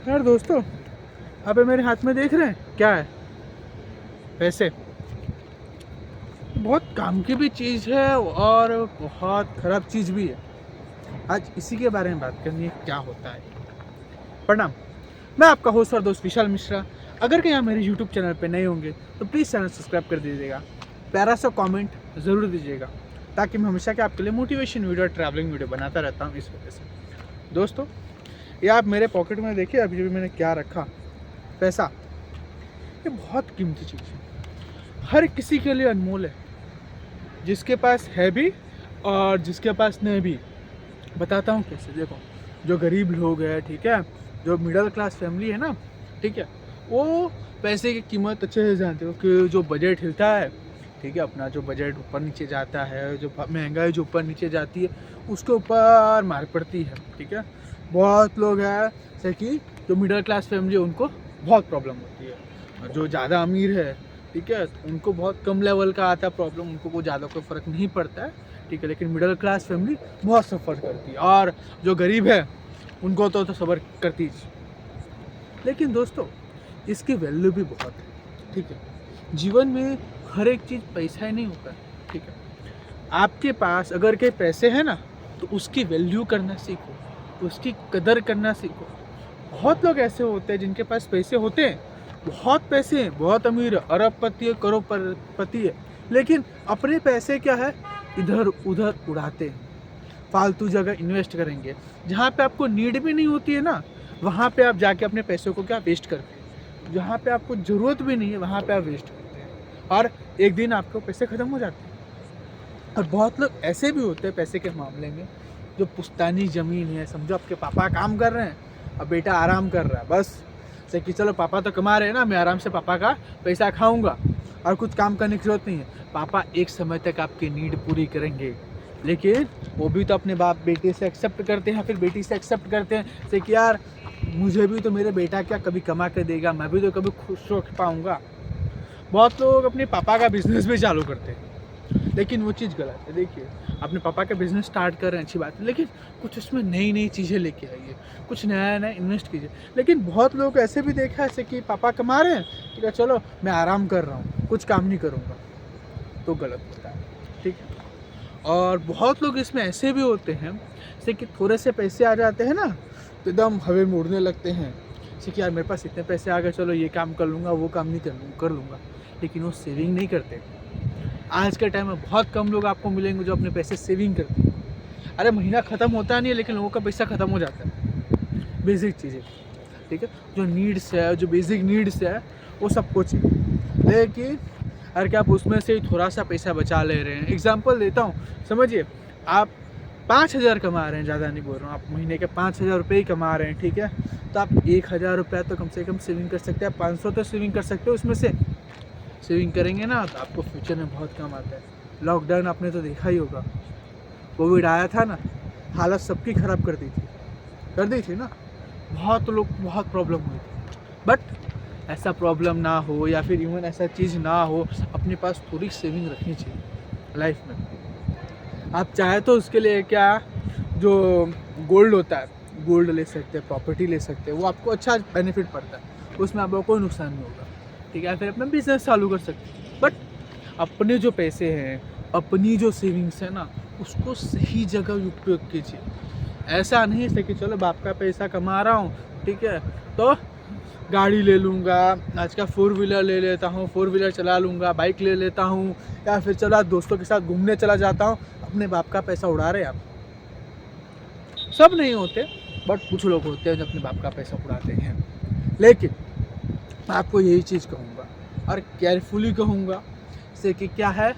यार दोस्तों, अबे मेरे हाथ में देख रहे हैं क्या है? पैसे। बहुत काम की भी चीज़ है और बहुत ख़राब चीज़ भी है। आज इसी के बारे में बात करनी है, क्या होता है। प्रणाम, मैं आपका होस्ट और दोस्त विशाल मिश्रा। अगर कहीं आप मेरे यूट्यूब चैनल पर नए होंगे तो प्लीज़ चैनल सब्सक्राइब कर दीजिएगा। प्यारा सा कमेंट ज़रूर दीजिएगा ताकि मैं हमेशा के आपके लिए मोटिवेशन वीडियो, ट्रैवलिंग वीडियो बनाता रहता हूँ। इस वजह से दोस्तों, ये आप मेरे पॉकेट में देखिए, अभी भी मैंने क्या रखा। पैसा, ये बहुत कीमती चीज़ है, हर किसी के लिए अनमोल है, जिसके पास है भी और जिसके पास नहीं भी। बताता हूँ कैसे। देखो, जो गरीब लोग हैं, ठीक है, जो मिडिल क्लास फैमिली है ना, ठीक है, वो पैसे की कीमत अच्छे से जानते हो कि जो बजट हिलता है, ठीक है, अपना जो बजट ऊपर नीचे जाता है, जो महंगाई जो ऊपर नीचे जाती है, उसके ऊपर मार पड़ती है। ठीक है, बहुत लोग हैं जैसे कि जो मिडिल क्लास फैमिली है, उनको बहुत प्रॉब्लम होती है। और जो ज़्यादा अमीर है, ठीक है, उनको बहुत कम लेवल का आता है प्रॉब्लम, उनको कोई ज़्यादा कोई फ़र्क नहीं पड़ता है। ठीक है, लेकिन मिडिल क्लास फैमिली बहुत सफ़र करती है और जो गरीब है उनको तो सफ़र करती है। लेकिन दोस्तों, इसकी वैल्यू भी बहुत है। ठीक है, जीवन में हर एक चीज़ पैसा ही नहीं होता है। ठीक है, आपके पास अगर के पैसे हैं ना, तो उसकी वैल्यू करना सीखो, उसकी कदर करना सीखो। बहुत लोग ऐसे होते हैं जिनके पास पैसे होते हैं, बहुत पैसे हैं, बहुत अमीर है, अरबपति है, करोड़पति है, लेकिन अपने पैसे क्या है, इधर उधर उड़ाते हैं, फालतू जगह इन्वेस्ट करेंगे। जहाँ पे आपको नीड भी नहीं होती है ना, वहाँ पे आप जाके अपने पैसों को क्या वेस्ट करते हैं। जहाँ पे आपको ज़रूरत भी नहीं है, वहाँ पे आप वेस्ट करते हैं और एक दिन आपको पैसे ख़त्म हो जाते हैं। और बहुत लोग ऐसे भी होते हैं पैसे के मामले में, जो पुश्तैनी ज़मीन है, समझो आपके पापा काम कर रहे हैं और बेटा आराम कर रहा है, बस जैसे कि चलो पापा तो कमा रहे हैं ना, मैं आराम से पापा का पैसा खाऊंगा और कुछ काम करने की जरूरत नहीं है। पापा एक समय तक आपकी नीड पूरी करेंगे, लेकिन वो भी तो अपने बाप बेटे से एक्सेप्ट करते हैं, फिर बेटी से एक्सेप्ट करते हैं जैसे कि यार मुझे भी तो मेरे बेटा क्या कभी कमा के देगा, मैं भी तो कभी खुश हो पाऊँगा। बहुत लोग अपने पापा का बिजनेस भी चालू करते हैं, लेकिन वो चीज़ गलत है। देखिए, अपने पापा का बिज़नेस स्टार्ट कर रहे हैं, अच्छी बात है, लेकिन कुछ उसमें नई नई चीज़ें लेके आइए, कुछ नया नया इन्वेस्ट कीजिए। लेकिन बहुत लोग ऐसे भी देखा है, जैसे कि पापा कमा रहे हैं, ठीक है, चलो मैं आराम कर रहा हूँ, कुछ काम नहीं करूँगा, तो गलत होता है। ठीक है, और बहुत लोग इसमें ऐसे भी होते हैं जैसे कि थोड़े से पैसे आ जाते हैं ना, तो एकदम हवे में उड़ने लगते हैं, जैसे कि यार मेरे पास इतने पैसे आ गए, चलो ये काम कर लूँगा, वो काम नहीं कर लूँगा, लेकिन वो सेविंग नहीं करते। आज के टाइम में बहुत कम लोग आपको मिलेंगे जो अपने पैसे सेविंग करते हैं। अरे महीना ख़त्म होता नहीं है, लेकिन लोगों का पैसा ख़त्म हो जाता है। बेसिक चीज़ें, ठीक है, जो नीड्स है, जो बेसिक नीड्स है, वो सब कुछ है, लेकिन अगर क्या आप उसमें से थोड़ा सा पैसा बचा ले रहे हैं। एग्जांपल देता हूँ, समझिए आप 5,000 कमा रहे हैं, ज़्यादा नहीं बोल रहा हूँ, आप महीने के 5,000 रुपये ही कमा रहे हैं, ठीक है, तो आप 1,000 रुपया तो कम से कम सेविंग कर सकते हैं, 500 तो सेविंग कर सकते हो। उसमें से सेविंग करेंगे ना तो आपको फ्यूचर में बहुत काम आता है। लॉकडाउन आपने तो देखा ही होगा, कोविड आया था ना, हालत सबकी ख़राब कर दी थी ना, बहुत लोग बहुत प्रॉब्लम हुई थी। बट ऐसा प्रॉब्लम ना हो या फिर इवन ऐसा चीज़ ना हो, अपने पास थोड़ी सेविंग रखनी चाहिए लाइफ में। आप चाहे तो उसके लिए क्या, जो गोल्ड होता है, गोल्ड ले सकते हैं, प्रॉपर्टी ले सकते हैं, वो आपको अच्छा बेनिफिट पड़ता है, उसमें आपको कोई नुकसान नहीं होगा। ठीक है, फिर अपना बिजनेस चालू कर सकते हैं। बट अपने जो पैसे हैं, अपनी जो सेविंग्स है ना, उसको सही जगह उपयोग कीजिए। ऐसा नहीं है कि चलो बाप का पैसा कमा रहा हूँ, ठीक है, तो गाड़ी ले लूँगा, आज का 4 व्हीलर ले लेता हूँ, 4 व्हीलर चला लूँगा, बाइक ले लेता हूँ, या फिर चला दोस्तों के साथ घूमने चला जाता हूँ। अपने बाप का पैसा उड़ा रहे हैं आप। सब नहीं होते, बट कुछ लोग होते हैं जो अपने बाप का पैसा उड़ाते हैं। लेकिन मैं आपको यही चीज़ कहूँगा और केयरफुली कहूँगा, जैसे कि क्या है,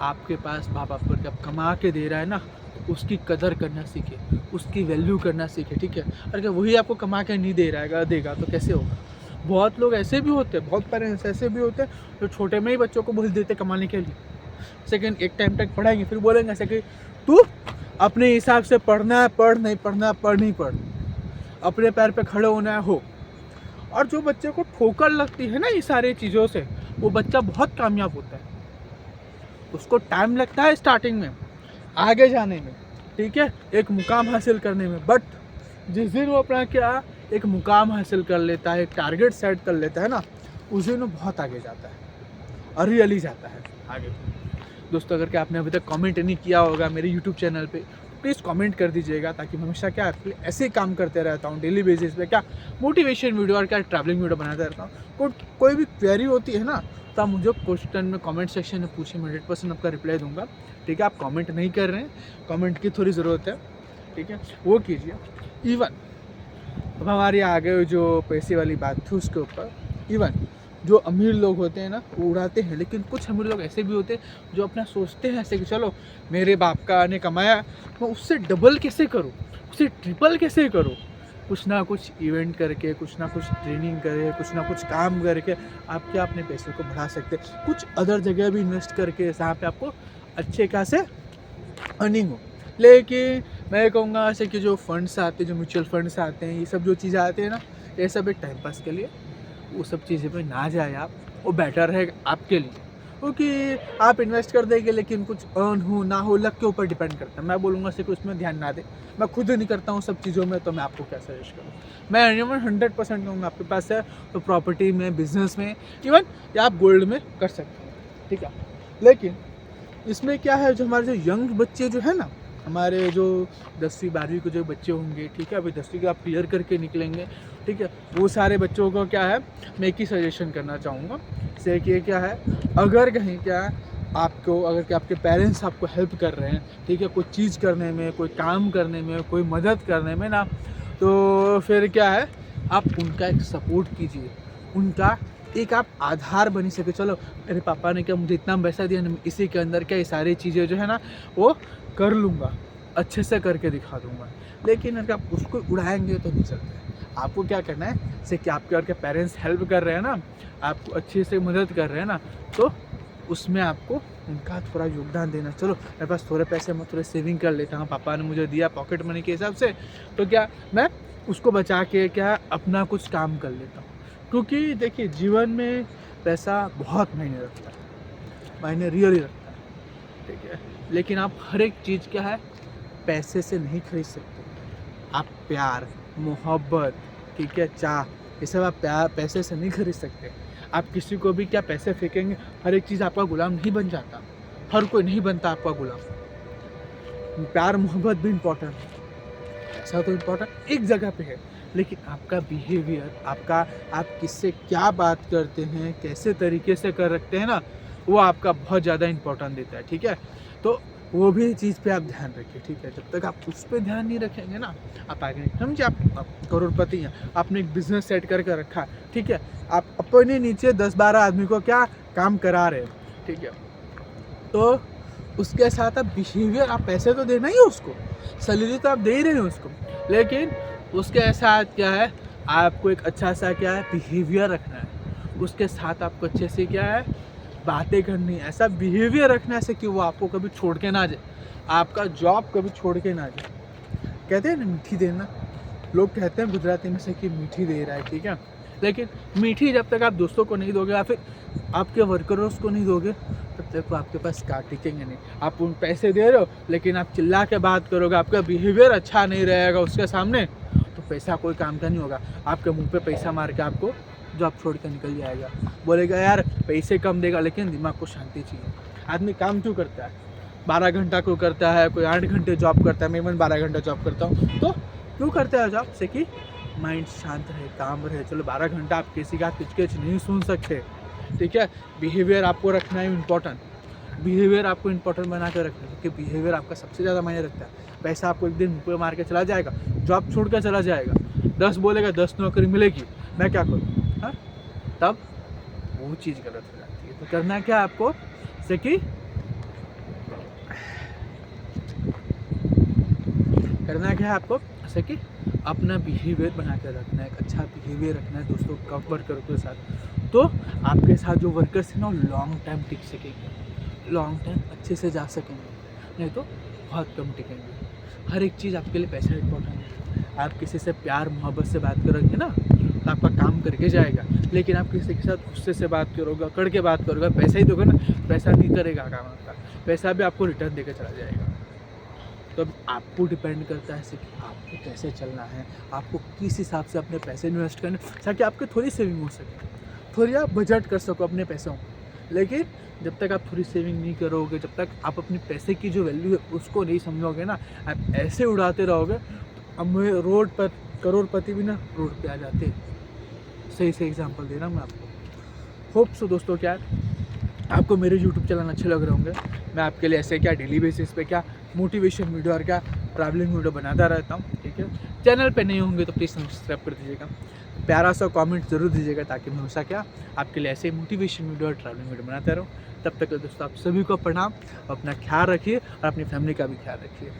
आपके पास बाप आपको जब कमा के दे रहा है ना, तो उसकी कदर करना सीखे, उसकी वैल्यू करना सीखे। ठीक है, और अगर वही आपको कमा के नहीं दे रहा है, देगा तो कैसे होगा। बहुत लोग ऐसे भी होते हैं, बहुत पेरेंट्स ऐसे भी होते हैं जो छोटे में ही बच्चों को बोल देते कमाने के लिए। सेकेंड एक टाइम तक पढ़ाएंगे, फिर बोलेंगे ऐसे कि तू अपने हिसाब से पढ़ना है, पढ़, नहीं पढ़ना पढ़, नहीं पढ़, अपने पैर पे खड़े होना है, हो। और जो बच्चे को ठोकर लगती है ना ये सारी चीज़ों से, वो बच्चा बहुत कामयाब होता है। उसको टाइम लगता है स्टार्टिंग में आगे जाने में, ठीक है, एक मुकाम हासिल करने में, बट जिस दिन वो अपना क्या एक मुकाम हासिल कर लेता है, एक टारगेट सेट कर लेता है ना, उस दिन वो बहुत आगे जाता है और रियली जाता है आगे। दोस्तों अगर क्या आपने अभी तक कमेंट नहीं किया होगा मेरे यूट्यूब चैनल पे, प्लीज़ कमेंट कर दीजिएगा, ताकि मैं हमेशा क्या आपके लिए ऐसे ही काम करते रहता हूँ डेली बेसिस पे, क्या मोटिवेशन वीडियो और क्या ट्रैवलिंग वीडियो बनाता रहता हूँ। कोई भी क्वेरी होती है ना, तो आप मुझे क्वेश्चन में कमेंट सेक्शन में पूछिए, मैं 100% आपका रिप्लाई दूंगा। ठीक है, आप कमेंट नहीं कर रहे हैं, कमेंट की थोड़ी ज़रूरत है, ठीक है, वो कीजिए। इवन अब हमारी आगे जो पैसे वाली बात थी उसके ऊपर, इवन जो अमीर लोग होते हैं ना वो उड़ाते हैं, लेकिन कुछ अमीर लोग ऐसे भी होते हैं जो अपना सोचते हैं ऐसे कि चलो मेरे बाप का ने कमाया, मैं उससे डबल कैसे करूँ, उससे ट्रिपल कैसे करूँ। कुछ ना कुछ इवेंट करके, कुछ ना कुछ ट्रेनिंग करके, कुछ ना कुछ काम करके आप क्या अपने पैसों को बढ़ा सकते हैं। कुछ अदर जगह भी इन्वेस्ट करके जहाँ पे आपको अच्छे खासे अर्निंग हो। लेकिन मैं कहूँगा ऐसे कि जो फंड्स आते हैं, जो म्यूचुअल फंड्स आते हैं, ये सब जो चीज़ें आती हैं ना, ये सब एक टाइम पास के लिए, वो सब चीज़ें पे ना जाए आप, वो बेटर है आपके लिए। क्योंकि आप इन्वेस्ट कर देंगे लेकिन कुछ अर्न हो ना हो, लक के ऊपर डिपेंड करता है। मैं बोलूँगा से कि उसमें ध्यान ना दें, मैं खुद नहीं करता हूँ सब चीज़ों में, तो मैं आपको क्या सजेस्ट करूँ। मैं 100% कहूँगा आपके पास है तो प्रॉपर्टी में, बिजनेस में, इवन या आप गोल्ड में कर सकते हैं, ठीक है। लेकिन इसमें क्या है, जो हमारे जो यंग बच्चे जो है ना, हमारे जो 10वीं 12वीं के जो बच्चे होंगे, ठीक है, अभी 10वीं का आप क्लियर करके निकलेंगे, ठीक है, वो सारे बच्चों को क्या है, मैं एक ही सजेशन करना चाहूँगा से कि क्या है, अगर कहीं क्या आपको, अगर क्या आपके पेरेंट्स आपको हेल्प कर रहे हैं, ठीक है, कोई चीज़ करने में, कोई काम करने में, कोई मदद करने में ना, तो फिर क्या है, आप उनका एक सपोर्ट कीजिए, उनका एक आप आधार बनी सके। चलो मेरे पापा ने क्या मुझे इतना पैसा दिया, इसी के अंदर क्या ये सारी चीज़ें जो है ना वो कर लूँगा, अच्छे से करके दिखा दूँगा। लेकिन अगर आप उसको उड़ाएंगे तो नहीं चलता। आपको क्या करना है, जैसे कि आपके और के पेरेंट्स हेल्प कर रहे हैं ना, आपको अच्छे से मदद कर रहे हैं ना, तो उसमें आपको उनका थोड़ा योगदान देना। चलो मेरे पास थोड़े पैसे, मैं थोड़े सेविंग कर लेता हूँ, पापा ने मुझे दिया पॉकेट मनी के हिसाब से, तो क्या मैं उसको बचा के क्या अपना कुछ काम कर लेता हूँ। क्योंकि देखिए जीवन में पैसा बहुत मायने रखता है, मायने रियली रखता है, ठीक है। लेकिन आप हर एक चीज़ क्या है पैसे से नहीं खरीद सकते। आप प्यार, मोहब्बत, ठीक है, चाह, ये सब आप पैसे से नहीं खरीद सकते। आप किसी को भी क्या पैसे फेंकेंगे, हर एक चीज़ आपका गुलाम नहीं बन जाता, हर कोई नहीं बनता आपका गुलाम। प्यार मोहब्बत भी इम्पोर्टेंट है, ऐसा तो इम्पोर्टेंट एक जगह पे है, लेकिन आपका बिहेवियर, आप किससे क्या बात करते हैं, कैसे तरीके से कर रखते हैं ना, वो आपका बहुत ज़्यादा इम्पोर्टेंट देता है, ठीक है। तो वो भी चीज़ पे आप ध्यान रखिए, ठीक है। जब तक आप उस पर ध्यान नहीं रखेंगे ना, आप आगे नहीं समझिए। आप करोड़पति हैं, आपने एक बिजनेस सेट करके रखा है, ठीक है, आप अपने नीचे 10-12 आदमी को क्या काम करा रहे हैं, ठीक है, तो उसके साथ आप बिहेवियर, आप पैसे तो देना ही है उसको, सैलरी तो आप दे ही रहे हैं उसको, लेकिन उसके साथ क्या है, आपको एक अच्छा सा क्या है बिहेवियर रखना है। उसके साथ आपको अच्छे से क्या है बातें करनी है, ऐसा बिहेवियर रखना है कि वो आपको कभी छोड़ के ना जाए, आपका जॉब कभी छोड़ के ना जाए। कहते हैं ना मीठी देना, लोग कहते हैं गुजराती में से कि मीठी दे रहा है, ठीक है, लेकिन मीठी जब तक आप दोस्तों को नहीं दोगे या फिर आपके वर्कर्स को नहीं दोगे, तब तक वो आपके पास का टिकेंगे नहीं। आप उन पैसे दे रहे हो लेकिन आप चिल्ला के बात करोगे, आपका बिहेवियर अच्छा नहीं रहेगा उसके सामने, तो पैसा कोई काम का नहीं होगा। आपके मुंह पे पैसा मार के आपको जॉब छोड़ के निकल जाएगा, बोलेगा यार पैसे कम देगा, लेकिन दिमाग को शांति चाहिए। आदमी काम क्यों करता है, 12 घंटा क्यों करता है, कोई 8 घंटे जॉब करता है, मैं इवन 12 घंटा जॉब करता हूँ, तो क्यों करता है जॉब से कि माइंड शांत रहे, काम रहे। चलो 12 घंटा आप किसी का किचकिच नहीं सुन सकते, ठीक है। बिहेवियर आपको रखना है इम्पोर्टेंट, बिहेवियर आपको इम्पोर्टेंट बना कर रखना है, क्योंकि बिहेवियर आपका सबसे ज़्यादा मायने रखता है। पैसा आपको एक दिन मुँह पे मार के चला जाएगा, जॉब छोड़ कर चला जाएगा, 10 बोलेगा 10 नौकरी मिलेगी, मैं क्या करूँ, हाँ, तब वो चीज़ गलत हो जाती है। तो करना क्या आपको, जैसे कि करना क्या है आपको, जैसे कि अपना बिहेवियर बना कर रखना है, एक अच्छा बिहेवियर रखना है दोस्तों का, वर्कर के साथ, तो आपके साथ जो वर्कर्स हैं ना लॉन्ग टाइम टिक सकेंगे, लॉन्ग टाइम अच्छे से जा सकेंगे, नहीं तो बहुत कम टिकेंगे। हर एक चीज़ आपके लिए पैसा इम्पोर्टेंट है। आप किसी से प्यार मोहब्बत से बात करोगे ना तो आपका काम करके जाएगा, लेकिन आप किसी के साथ गुस्से से बात करोगे, अकड़ के बात करोगे, पैसा ही दोगे ना, पैसा नहीं करेगा काम आपका, पैसा भी आपको रिटर्न देकर चला जाएगा। तो अब आपको डिपेंड करता है कि आपको कैसे चलना है, आपको किस हिसाब से अपने पैसे इन्वेस्ट करने, ताकि आपकी थोड़ी सेविंग हो सके, थोड़ी आप बजट कर सको अपने पैसों को। लेकिन जब तक आप थोड़ी सेविंग नहीं करोगे, जब तक आप अपने पैसे की जो वैल्यू है उसको नहीं समझोगे ना, आप ऐसे उड़ाते रहोगे, अब रोड पर करोड़पति भी ना रोड पे आ जाते हैं। सही से एग्जांपल दे रहा हूँ मैं आपको। होप सो दोस्तों, क्या आपको मेरे यूट्यूब चैनल अच्छे लग रहे होंगे। मैं आपके लिए ऐसे क्या डेली बेसिस पे क्या मोटिवेशन वीडियो और क्या ट्रैवलिंग वीडियो बनाता रहता हूँ, ठीक है। चैनल पे नहीं होंगे तो प्लीज़ सब्सक्राइब कर दीजिएगा, प्यारा सा कमेंट जरूर दीजिएगा, ताकि मैं हमेशा क्या आपके लिए ऐसे मोटिवेशन वीडियो और ट्रैवलिंग वीडियो बनाता रहूँ। तब तक दोस्तों आप सभी को प्रणाम, अपना ख्याल रखिए और अपनी फैमिली का भी ख्याल रखिए।